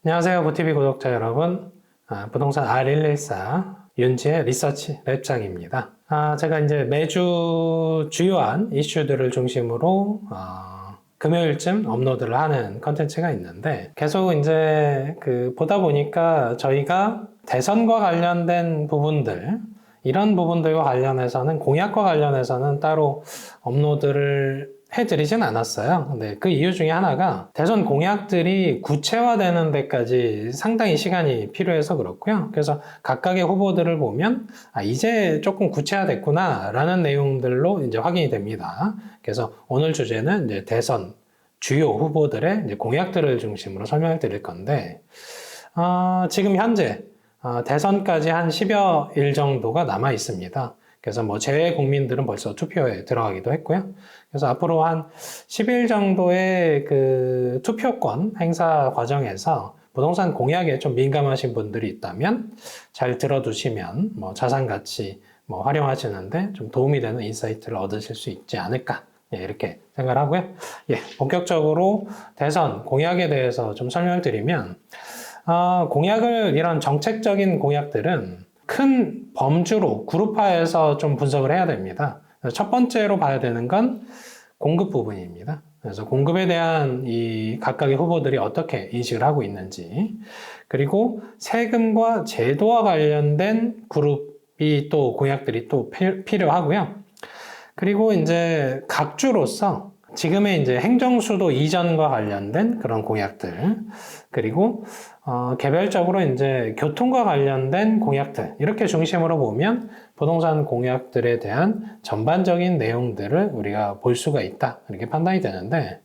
안녕하세요. 보티비 구독자 여러분. 부동산 R114 윤지의 리서치 랩장입니다. 제가 이제 매주 주요한 이슈들을 중심으로 금요일쯤 업로드를 하는 컨텐츠가 있는데 계속 이제 보다 보니까 저희가 대선과 관련된 부분들 이런 부분들과 관련해서는 공약과 관련해서는 따로 업로드를 해드리진 않았어요. 근데 그 이유 중에 하나가 대선 공약들이 구체화되는 데까지 상당히 시간이 필요해서 그렇고요. 그래서 각각의 후보들을 보면 이제 조금 구체화됐구나 라는 내용들로 이제 확인이 됩니다. 그래서 오늘 주제는 이제 대선 주요 후보들의 이제 공약들을 중심으로 설명을 드릴 건데 지금 현재 대선까지 한 10여 일 정도가 남아 있습니다. 그래서 뭐 제외 국민들은 벌써 투표에 들어가기도 했고요. 그래서 앞으로 한 10일 정도의 그 투표권 행사 과정에서 부동산 공약에 좀 민감하신 분들이 있다면 잘 들어두시면 뭐 자산 가치 뭐 활용하시는데 좀 도움이 되는 인사이트를 얻으실 수 있지 않을까. 이렇게 생각을 하고요. 본격적으로 대선 공약에 대해서 좀 설명을 드리면 공약을 이런 정책적인 공약들은 큰 범주로 그룹화해서 좀 분석을 해야 됩니다. 첫 번째로 봐야 되는 건 공급 부분입니다. 그래서 공급에 대한 이 각각의 후보들이 어떻게 인식을 하고 있는지, 그리고 세금과 제도와 관련된 그룹이 또 공약들이 또 필요하고요. 그리고 이제 각주로서 지금의 이제 행정수도 이전과 관련된 그런 공약들, 그리고 개별적으로 이제 교통과 관련된 공약들, 이렇게 중심으로 보면 부동산 공약들에 대한 전반적인 내용들을 우리가 볼 수가 있다, 이렇게 판단이 되는데,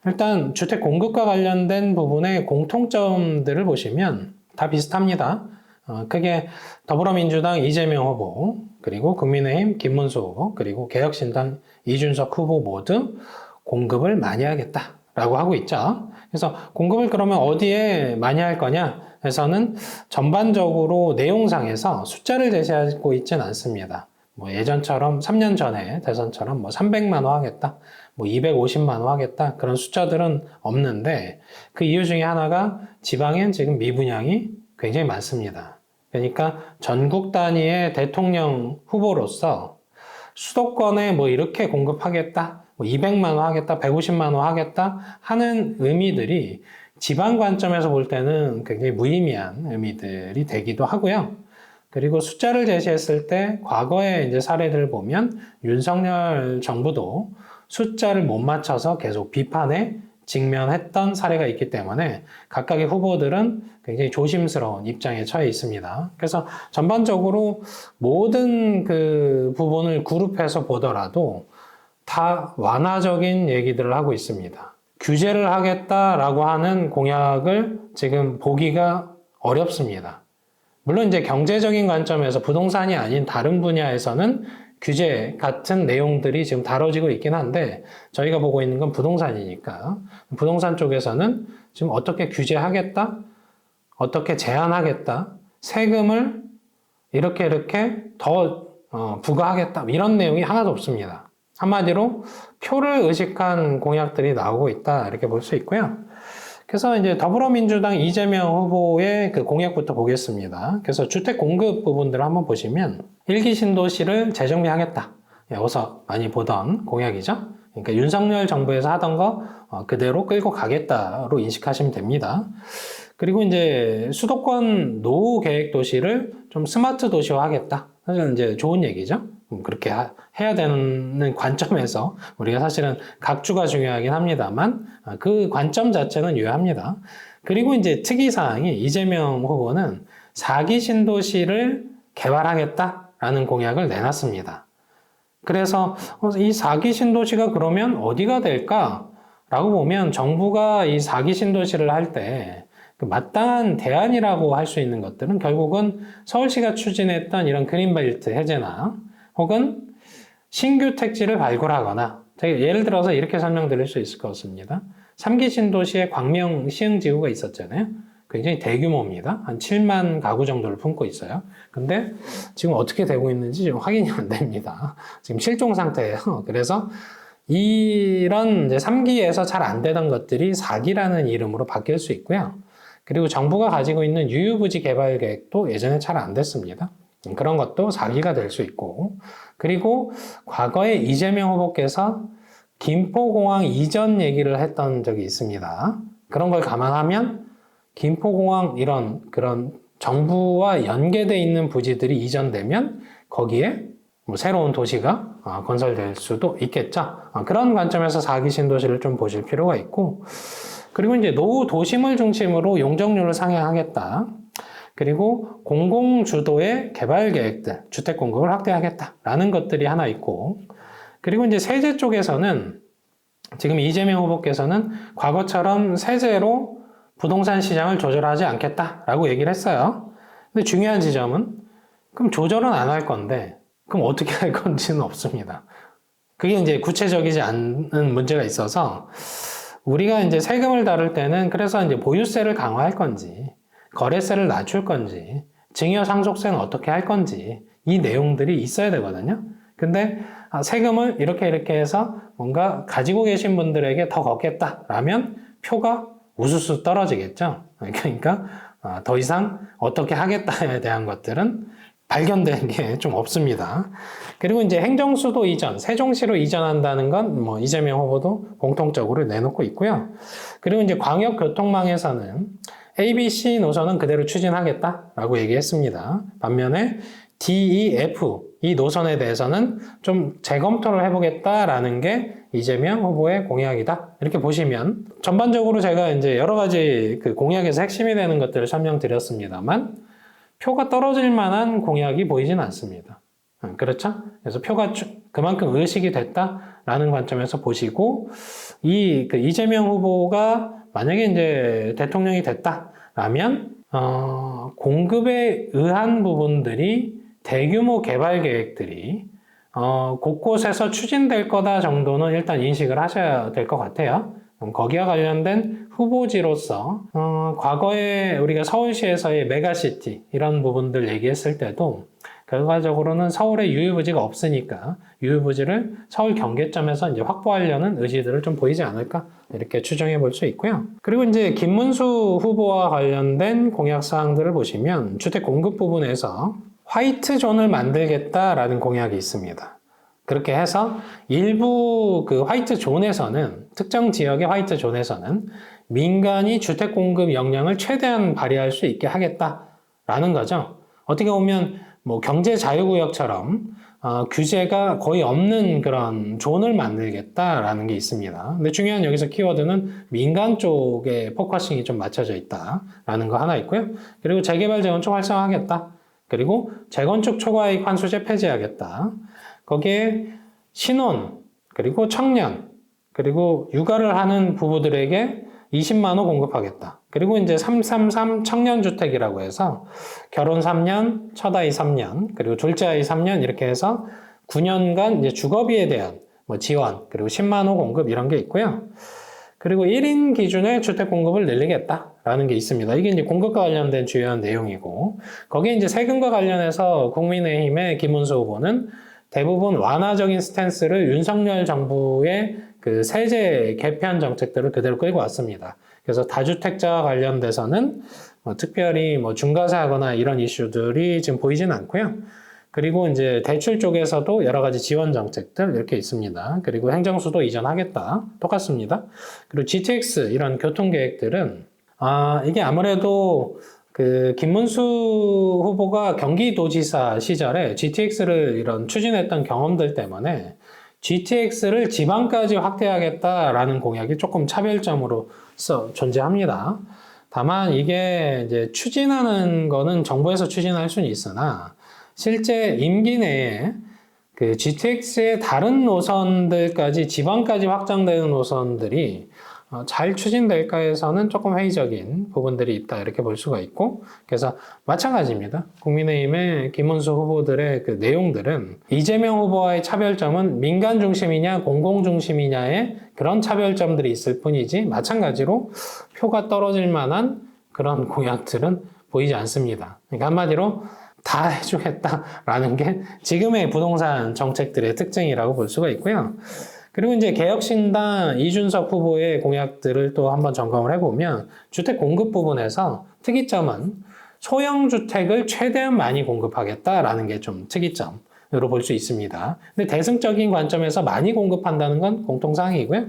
일단 주택 공급과 관련된 부분의 공통점들을 보시면 다 비슷합니다. 크게 더불어민주당 이재명 후보, 그리고 국민의힘 김문수 후보, 그리고 개혁신당 이준석 후보 모두 공급을 많이 하겠다라고 하고 있죠. 그래서 공급을 그러면 어디에 많이 할 거냐 해서는 전반적으로 내용상에서 숫자를 제시하고 있지는 않습니다. 뭐 예전처럼 3년 전에 대선처럼 뭐 300만 호 하겠다, 뭐 250만 호 하겠다, 그런 숫자들은 없는데 그 이유 중에 하나가 지방엔 지금 미분양이 굉장히 많습니다. 그러니까 전국 단위의 대통령 후보로서 수도권에 뭐 이렇게 공급하겠다, 뭐 200만 호 하겠다, 150만 호 하겠다 하는 의미들이 지방 관점에서 볼 때는 굉장히 무의미한 의미들이 되기도 하고요. 그리고 숫자를 제시했을 때 과거의 이제 사례들을 보면 윤석열 정부도 숫자를 못 맞춰서 계속 비판에 직면했던 사례가 있기 때문에 각각의 후보들은 굉장히 조심스러운 입장에 처해 있습니다. 그래서 전반적으로 모든 그 부분을 그룹해서 보더라도 다 완화적인 얘기들을 하고 있습니다. 규제를 하겠다라고 하는 공약을 지금 보기가 어렵습니다. 물론 이제 경제적인 관점에서 부동산이 아닌 다른 분야에서는 규제 같은 내용들이 지금 다뤄지고 있긴 한데 저희가 보고 있는 건 부동산이니까 부동산 쪽에서는 지금 어떻게 규제하겠다, 어떻게 제한하겠다, 세금을 이렇게 더 부과하겠다, 이런 내용이 하나도 없습니다. 한마디로 표를 의식한 공약들이 나오고 있다, 이렇게 볼 수 있고요. 그래서 이제 더불어민주당 이재명 후보의 그 공약부터 보겠습니다. 그래서 주택 공급 부분들을 한번 보시면 1기 신도시를 재정비하겠다. 여기서 많이 보던 공약이죠. 그러니까 윤석열 정부에서 하던 거 그대로 끌고 가겠다로 인식하시면 됩니다. 그리고 이제 수도권 노후 계획 도시를 좀 스마트 도시화 하겠다. 사실 이제 좋은 얘기죠. 그렇게 해야 되는 관점에서 우리가 사실은 각주가 중요하긴 합니다만 그 관점 자체는 유효합니다. 그리고 이제 특이사항이 이재명 후보는 4기 신도시를 개발하겠다라는 공약을 내놨습니다. 그래서 이 4기 신도시가 그러면 어디가 될까라고 보면 정부가 이 4기 신도시를 할 때 마땅한 대안이라고 할 수 있는 것들은 결국은 서울시가 추진했던 이런 그린벨트 해제나 혹은 신규 택지를 발굴하거나, 제가 예를 들어서 이렇게 설명드릴 수 있을 것 같습니다. 3기 신도시에 광명 시흥지구가 있었잖아요. 굉장히 대규모입니다. 한 7만 가구 정도를 품고 있어요. 근데 지금 어떻게 되고 있는지 지금 확인이 안 됩니다. 지금 실종 상태예요. 그래서 이런 이제 3기에서 잘 안 되던 것들이 4기라는 이름으로 바뀔 수 있고요. 그리고 정부가 가지고 있는 유유부지 개발 계획도 예전에 잘 안 됐습니다. 그런 것도 사기가 될 수 있고, 그리고 과거에 이재명 후보께서 김포공항 이전 얘기를 했던 적이 있습니다. 그런 걸 감안하면 김포공항 이런 그런 정부와 연계되어 있는 부지들이 이전되면 거기에 뭐 새로운 도시가 건설될 수도 있겠죠. 그런 관점에서 4기 신도시를 좀 보실 필요가 있고, 그리고 이제 노후 도심을 중심으로 용적률을 상향하겠다. 그리고 공공주도의 개발 계획들, 주택 공급을 확대하겠다라는 것들이 하나 있고, 그리고 이제 세제 쪽에서는 지금 이재명 후보께서는 과거처럼 세제로 부동산 시장을 조절하지 않겠다라고 얘기를 했어요. 근데 중요한 지점은 그럼 조절은 안 할 건데 그럼 어떻게 할 건지는 없습니다. 그게 이제 구체적이지 않은 문제가 있어서 우리가 이제 세금을 다룰 때는 그래서 이제 보유세를 강화할 건지, 거래세를 낮출 건지, 증여 상속세는 어떻게 할 건지 이 내용들이 있어야 되거든요. 근데 세금을 이렇게 해서 뭔가 가지고 계신 분들에게 더 걷겠다라면 표가 우수수 떨어지겠죠. 그러니까 더 이상 어떻게 하겠다에 대한 것들은 발견된 게 좀 없습니다. 그리고 이제 행정수도 이전, 세종시로 이전한다는 건 뭐 이재명 후보도 공통적으로 내놓고 있고요. 그리고 이제 광역교통망에서는 ABC 노선은 그대로 추진하겠다라고 얘기했습니다. 반면에 DEF 이 노선에 대해서는 좀 재검토를 해보겠다라는 게 이재명 후보의 공약이다. 이렇게 보시면 전반적으로 제가 이제 여러 가지 그 공약에서 핵심이 되는 것들을 설명드렸습니다만 표가 떨어질 만한 공약이 보이진 않습니다. 그렇죠? 그래서 표가 그만큼 의식이 됐다라는 관점에서 보시고 이재명 후보가 만약에 이제 대통령이 됐다라면 공급에 의한 부분들이 대규모 개발 계획들이 곳곳에서 추진될 거다 정도는 일단 인식을 하셔야 될 것 같아요. 거기와 관련된 후보지로서 과거에 우리가 서울시에서의 메가시티 이런 부분들 얘기했을 때도 결과적으로는 서울에 유유부지가 없으니까 유유부지를 서울 경계점에서 이제 확보하려는 의지들을 좀 보이지 않을까 이렇게 추정해 볼 수 있고요. 그리고 이제 김문수 후보와 관련된 공약 사항들을 보시면 주택 공급 부분에서 화이트 존을 만들겠다라는 공약이 있습니다. 그렇게 해서 일부 그 화이트 존에서는 특정 지역의 화이트 존에서는 민간이 주택 공급 역량을 최대한 발휘할 수 있게 하겠다라는 거죠. 어떻게 보면 뭐 경제 자유구역처럼 규제가 거의 없는 그런 존을 만들겠다라는 게 있습니다. 근데 중요한 여기서 키워드는 민간 쪽에 포커싱이 좀 맞춰져 있다라는 거 하나 있고요. 그리고 재개발 재건축 활성화하겠다. 그리고 재건축 초과이익 환수제 폐지하겠다. 거기에 신혼, 그리고 청년, 그리고 육아를 하는 부부들에게 20만 원 공급하겠다. 그리고 이제 333 청년주택이라고 해서 결혼 3년, 첫 아이 3년, 그리고 둘째 아이 3년 이렇게 해서 9년간 이제 주거비에 대한 뭐 지원, 그리고 10만 원 공급 이런 게 있고요. 그리고 1인 기준의 주택 공급을 늘리겠다라는 게 있습니다. 이게 이제 공급과 관련된 주요한 내용이고, 거기에 이제 세금과 관련해서 국민의힘의 김문수 후보는 대부분 완화적인 스탠스를 윤석열 정부의 그 세제 개편 정책들을 그대로 끌고 왔습니다. 그래서 다주택자와 관련돼서는 특별히 뭐 중과세하거나 이런 이슈들이 지금 보이지는 않고요. 그리고 이제 대출 쪽에서도 여러 가지 지원 정책들 이렇게 있습니다. 그리고 행정수도 이전하겠다. 똑같습니다. 그리고 GTX 이런 교통 계획들은 이게 아무래도 그 김문수 후보가 경기도지사 시절에 GTX를 이런 추진했던 경험들 때문에 GTX를 지방까지 확대하겠다라는 공약이 조금 차별점으로서 존재합니다. 다만 이게 이제 추진하는 거는 정부에서 추진할 수는 있으나 실제 임기 내에 그 GTX의 다른 노선들까지 지방까지 확장되는 노선들이 잘 추진될까에서는 조금 회의적인 부분들이 있다 이렇게 볼 수가 있고, 그래서 마찬가지입니다. 국민의힘의 김문수 후보들의 그 내용들은 이재명 후보와의 차별점은 민간 중심이냐 공공 중심이냐의 그런 차별점들이 있을 뿐이지 마찬가지로 표가 떨어질 만한 그런 공약들은 보이지 않습니다. 그러니까 한마디로 다 해주겠다라는 게 지금의 부동산 정책들의 특징이라고 볼 수가 있고요. 그리고 이제 개혁신당 이준석 후보의 공약들을 또 한번 점검을 해보면 주택 공급 부분에서 특이점은 소형 주택을 최대한 많이 공급하겠다라는 게 좀 특이점으로 볼 수 있습니다. 근데 대승적인 관점에서 많이 공급한다는 건 공통사항이고요.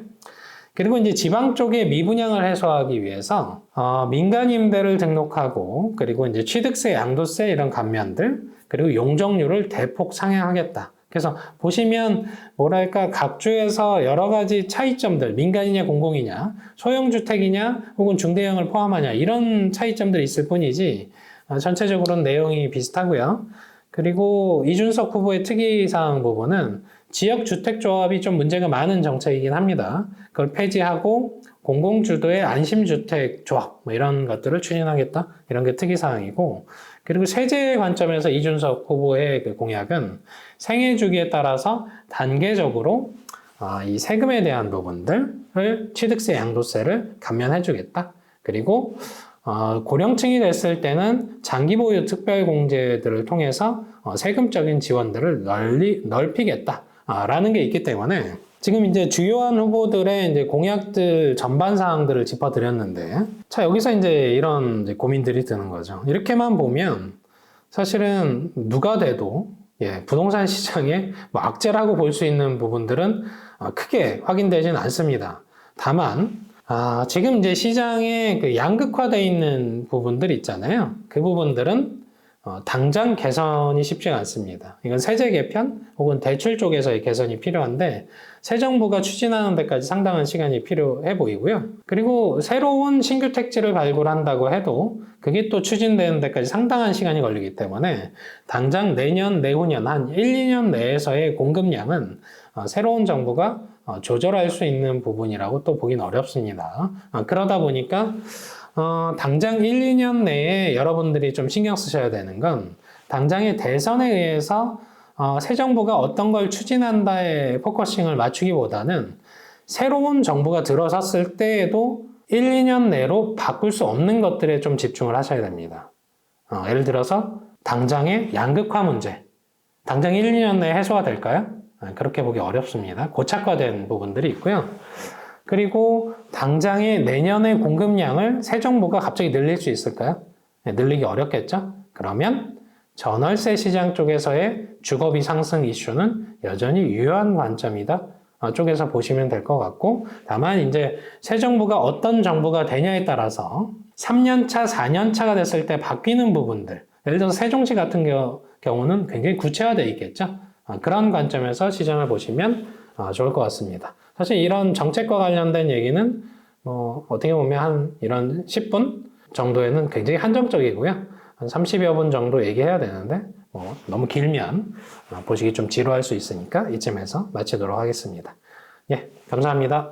그리고 이제 지방 쪽의 미분양을 해소하기 위해서 민간 임대를 등록하고 그리고 이제 취득세, 양도세 이런 감면들 그리고 용적률을 대폭 상향하겠다. 그래서 보시면 뭐랄까 각 주에서 여러 가지 차이점들, 민간이냐 공공이냐, 소형 주택이냐 혹은 중대형을 포함하냐 이런 차이점들이 있을 뿐이지 전체적으로는 내용이 비슷하고요. 그리고 이준석 후보의 특이사항 부분은 지역주택조합이 좀 문제가 많은 정책이긴 합니다. 그걸 폐지하고 공공주도의 안심주택조합 뭐 이런 것들을 추진하겠다. 이런 게 특이사항이고 그리고 세제 관점에서 이준석 후보의 그 공약은 생애 주기에 따라서 단계적으로 이 세금에 대한 부분들을 취득세, 양도세를 감면해 주겠다. 그리고 고령층이 됐을 때는 장기보유 특별공제들을 통해서 세금적인 지원들을 넓히겠다라는 게 있기 때문에 지금 이제 주요한 후보들의 이제 공약들 전반 사항들을 짚어드렸는데 자 여기서 이제 이런 이제 고민들이 드는 거죠. 이렇게만 보면 사실은 누가 돼도 부동산 시장에 뭐 악재라고 볼 수 있는 부분들은 크게 확인되지는 않습니다. 다만 지금 이제 시장에 그 양극화되어 있는 부분들 있잖아요. 그 부분들은 당장 개선이 쉽지가 않습니다. 이건 세제 개편 혹은 대출 쪽에서의 개선이 필요한데 새 정부가 추진하는 데까지 상당한 시간이 필요해 보이고요. 그리고 새로운 신규 택지를 발굴한다고 해도 그게 또 추진되는 데까지 상당한 시간이 걸리기 때문에 당장 내년, 내후년 한 1, 2년 내에서의 공급량은 새로운 정부가 조절할 수 있는 부분이라고 또 보긴 어렵습니다. 그러다 보니까 당장 1, 2년 내에 여러분들이 좀 신경 쓰셔야 되는 건 당장의 대선에 의해서 새 정부가 어떤 걸 추진한다에 포커싱을 맞추기보다는 새로운 정부가 들어섰을 때에도 1, 2년 내로 바꿀 수 없는 것들에 좀 집중을 하셔야 됩니다. 예를 들어서 당장의 양극화 문제, 당장 1, 2년 내에 해소가 될까요? 그렇게 보기 어렵습니다. 고착화된 부분들이 있고요. 그리고 당장의 내년의 공급량을 새 정부가 갑자기 늘릴 수 있을까요? 늘리기 어렵겠죠? 그러면 전월세 시장 쪽에서의 주거비 상승 이슈는 여전히 유효한 관점이다. 쪽에서 보시면 될 것 같고 다만 이제 새 정부가 어떤 정부가 되냐에 따라서 3년차, 4년차가 됐을 때 바뀌는 부분들 예를 들어서 세종시 같은 경우는 굉장히 구체화되어 있겠죠. 그런 관점에서 시장을 보시면 좋을 것 같습니다. 사실 이런 정책과 관련된 얘기는 어떻게 보면 한 이런 10분 정도에는 굉장히 한정적이고요. 한 30여 분 정도 얘기해야 되는데 너무 길면 보시기 좀 지루할 수 있으니까 이쯤에서 마치도록 하겠습니다. 예, 감사합니다.